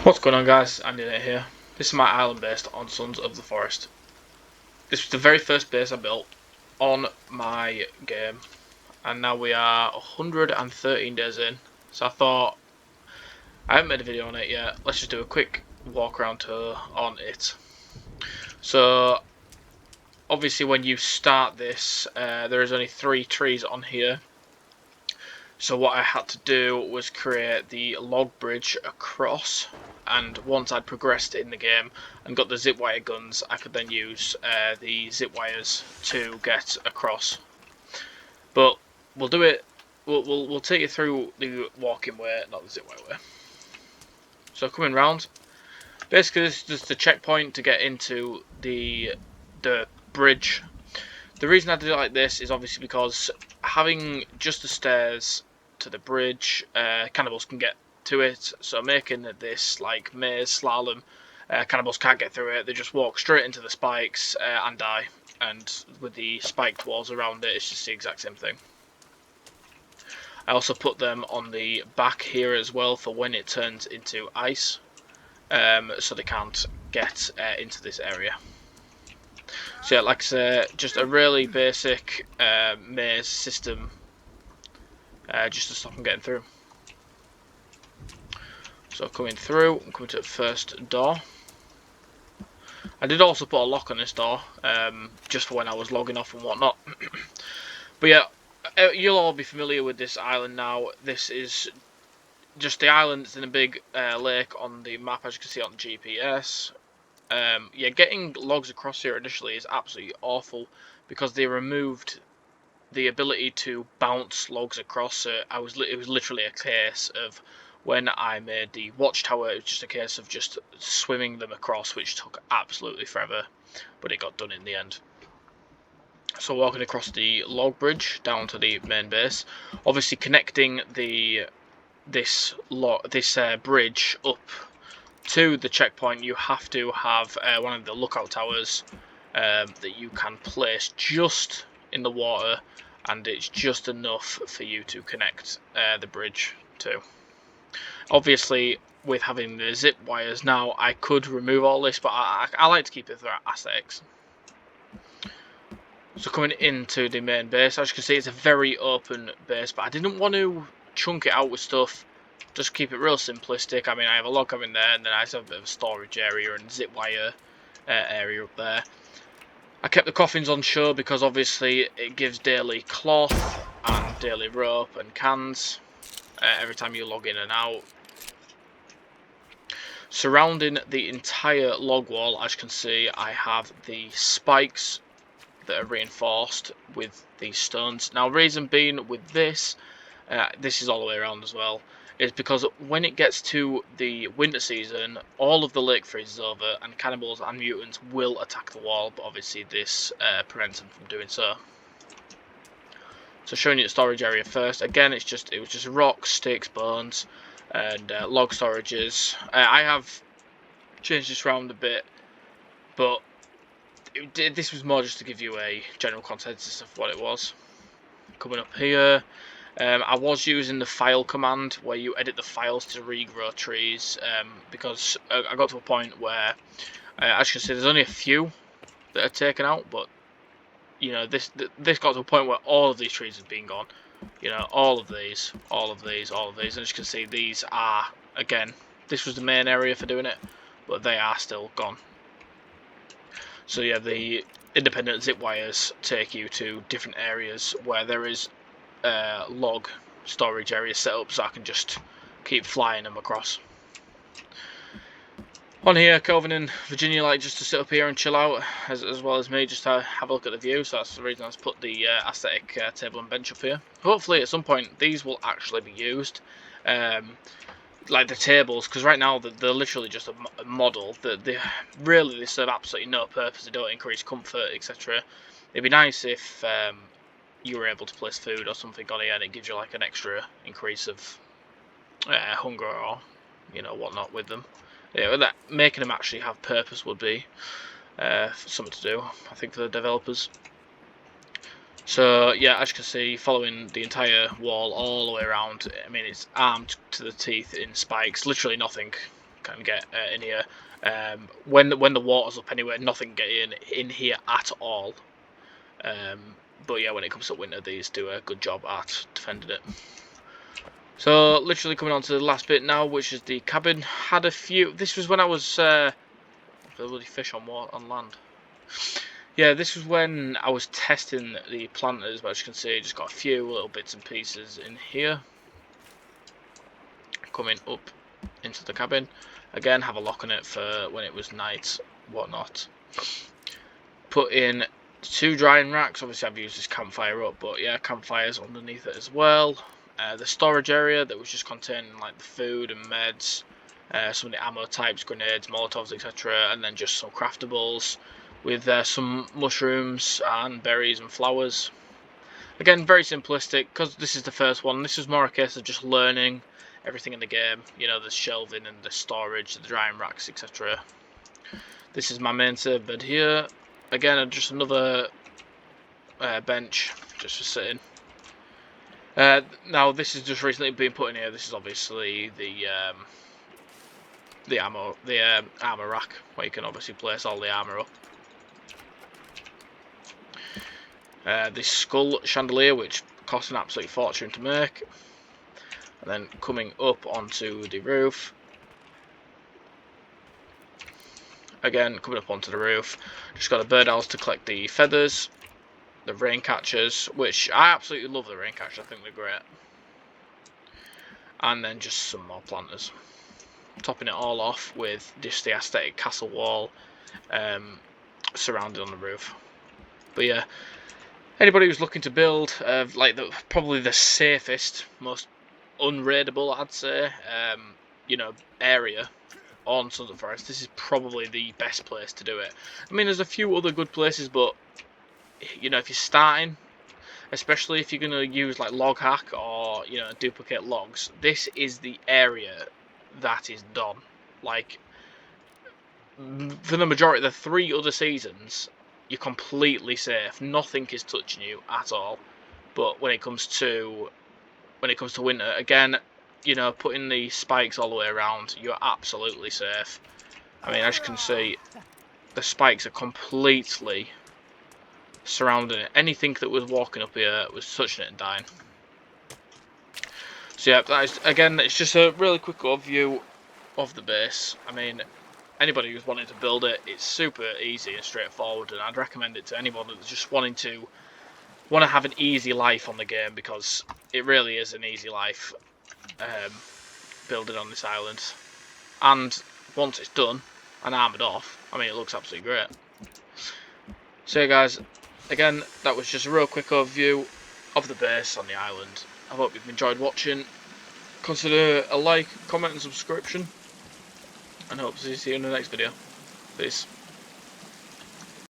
What's going on, guys? Andy Nate here. This is my island based on Sons of the Forest. This was the very first base I built on my game, and now we are 113 days in. So I thought, I haven't made a video on it yet, let's just do a quick walk around tour on it. So obviously when you start this, there is only 3 trees on here. So what I had to do was create the log bridge across, and once I'd progressed in the game and got the zip wire guns, I could then use the zip wires to get across. But we'll do it. We'll take you through the walking way, not the zip wire way. So coming round, basically this is just the checkpoint to get into the bridge. The reason I did it like this is obviously because having just the stairs to the bridge, cannibals can get to it, so making this like maze slalom, cannibals can't get through it, they just walk straight into the spikes and die, and with the spiked walls around it, it's just the exact same thing. I also put them on the back here as well for when it turns into ice, so they can't get into this area. So yeah, like I say, just a really basic maze system, just to stop them getting through. So coming through, I'm coming to the first door. I did also put a lock on this door, just for when I was logging off and whatnot. But yeah, you'll all be familiar with this island now. This is just the island. It's in a big lake on the map, as you can see on the GPS. Yeah, getting logs across here initially is absolutely awful because they removed the ability to bounce logs across. It was literally a case of when I made the watchtower, it was just a case of just swimming them across, which took absolutely forever, but it got done in the end. So walking across the log bridge down to the main base, obviously connecting this bridge up to the checkpoint, you have to have one of the lookout towers that you can place just in the water, and it's just enough for you to connect the bridge to. Obviously, with having the zip wires now, I could remove all this, but I like to keep it for aesthetics. So coming into the main base, as you can see, it's a very open base, but I didn't want to chunk it out with stuff. Just keep it real simplistic. I mean, I have a log cabin there, and then I have a bit of a storage area and zip wire area up there. I kept the coffins on shore because obviously it gives daily cloth and daily rope and cans every time you log in and out. Surrounding the entire log wall, as you can see, I have the spikes that are reinforced with these stones. Now, reason being with this, this is all the way around as well, is because when it gets to the winter season, all of the lake freezes over and cannibals and mutants will attack the wall, but obviously this prevents them from doing so. So showing you the storage area first, again it was just rocks, sticks, bones, and log storages. I have changed this around a bit, but this was more just to give you a general consensus of what it was. Coming up here, I was using the file command where you edit the files to regrow trees, because I got to a point where, as you can see, there's only a few that are taken out, but you know, this got to a point where all of these trees have been gone. You know, all of these, and as you can see, these are, again, this was the main area for doing it, but they are still gone. So yeah, the independent zip wires take you to different areas where there is log storage areas set up, so I can just keep flying them across. On here, Kelvin and Virginia like just to sit up here and chill out, as well as me, just to have a look at the view, so that's the reason I've put the aesthetic table and bench up here. Hopefully at some point these will actually be used, like the tables, because right now they're literally just a model. They serve absolutely no purpose, they don't increase comfort, etc. It'd be nice if you were able to place food or something on here and it gives you like an extra increase of hunger or, you know, whatnot with them. Yeah, that making them actually have purpose would be something to do, I think, for the developers. So yeah, as you can see, following the entire wall all the way around, I mean, it's armed to the teeth in spikes. Literally nothing can get in here. When the water's up anyway, nothing can get in here at all. But yeah, when it comes to winter, these do a good job at defending it. So literally coming on to the last bit now, which is the cabin. Had a few. This was when I was bloody fish on land. Yeah, this was when I was testing the planters, but as you can see, just got a few little bits and pieces in here. Coming up into the cabin. Again, have a lock on it for when it was night, whatnot. Put in 2 drying racks. Obviously, I've used this campfire up, but yeah, campfires underneath it as well. The storage area that was just containing like the food and meds, some of the ammo types, grenades, molotovs, etc., and then just some craftables with some mushrooms and berries and flowers. Again, very simplistic because this is the first one. This was more a case of just learning everything in the game. You know, the shelving and the storage, the drying racks, etc. This is my main save bed here. Again, just another bench just for sitting. Now this has just recently been put in here. This is obviously the armor rack where you can obviously place all the armor up. This skull chandelier, which costs an absolute fortune to make, and then coming up onto the roof. Again, coming up onto the roof, just got a birdhouse to collect the feathers, the rain catchers, which I absolutely love the rain catchers. I think they're great. And then just some more planters. Topping it all off with just the aesthetic castle wall surrounded on the roof. But yeah, anybody who's looking to build like probably the safest, most unraidable, I'd say, you know, area on Sons of the Forest, this is probably the best place to do it. I mean, there's a few other good places, but you know, if you're starting, especially if you're going to use like log hack or, you know, duplicate logs, this is the area that is done. Like, for the majority of the 3 other seasons, you're completely safe. Nothing is touching you at all. But when it comes to winter, again, you know, putting the spikes all the way around, you're absolutely safe. I mean, as you can see, the spikes are completely surrounding it. Anything that was walking up here was touching it and dying. So yeah, that is, again, it's just a really quick overview of the base. I mean, anybody who's wanting to build it, it's super easy and straightforward, and I'd recommend it to anybody that's just want to have an easy life on the game, because it really is an easy life building on this island. And once it's done and armoured off, I mean, it looks absolutely great. So yeah, guys, again, that was just a real quick overview of the base on the island. I hope you've enjoyed watching. Consider a like, comment and subscription, and hope to see you in the next video. Peace.